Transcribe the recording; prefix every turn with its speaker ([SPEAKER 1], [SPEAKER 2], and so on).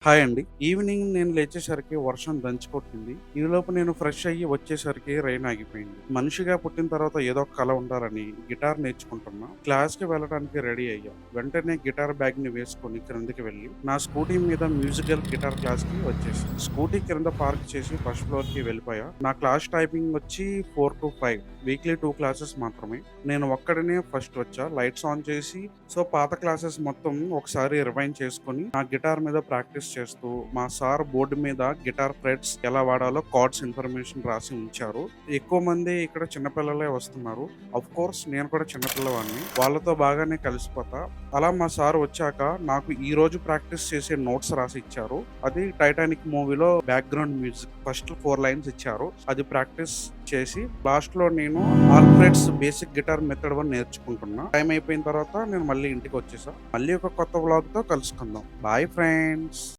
[SPEAKER 1] Hi అండి. Evening నేను లేచేసరికి వర్షం దంచుకొట్టింది. ఈలోపు నేను ఫ్రెష్ అయ్యి వచ్చేసరికి రైన్ ఆగిపోయింది. మనిషిగా పుట్టిన తర్వాత ఏదో ఒక కల ఉండాలని గిటార్ నేర్చుకుంటున్నా. క్లాస్‌కి వెళ్ళడానికి రెడీ అయ్యా. వెంటనే గిటార్ బ్యాగ్‌ని వేసుకొని క్రిందకి వెళ్ళి, నా స్కూటీ మీద మ్యూజికల్ గిటార్ క్లాస్‌కి వచ్చేసా. స్కూటీ క్రింద పార్క్ చేసి ఫస్ట్ ఫ్లోర్‌కి వెళ్ళిపోయా. నా క్లాస్ టైమింగ్ వచ్చి 4-5. వీక్లీ 2 క్లాసెస్ మాత్రమే. నేను ఒక్కడినే ఫస్ట్ వచ్చా. లైట్స్ ఆన్ చేసి, పాత క్లాసెస్ మొత్తం ఒకసారి రివైండ్ చేసుకొని, నా గిటార్ మీద ప్రాక్టీస్ చేస్తూ మా సార్ బోర్డు మీద గిటార్ ఫ్రెట్స్ ఎలా వాడాలో కార్డ్స్ ఇన్ఫర్మేషన్ రాసి ఉంచారు. ఎక్కువ మంది ఇక్కడ చిన్నపిల్లలే వస్తున్నారు. ఆఫ్ కోర్స్ నేను కూడా చిన్నపిల్లవాడిని. వాళ్ళతో బాగానే కలిసిపోతా. అలా మా సార్ వచ్చాక నాకు ఈ రోజు ప్రాక్టీస్ చేసే నోట్స్ రాసి ఇచ్చారు. అది టైటానిక్ మూవీలో బ్యాక్గ్రౌండ్ మ్యూజిక్ ఫస్ట్ 4 లైన్స్ ఇచ్చారు. అది ప్రాక్టీస్ చేసి లాస్ట్ లో నేను Alfred's basic guitar method one నేర్చుకుంటున్నా. టైం అయిపోయిన తర్వాత నేను మళ్ళీ ఇంటికి వచ్చేసా. మళ్ళీ ఒక కొత్త వ్లాగ్ తో కలుసుకుందాం. Bye friends.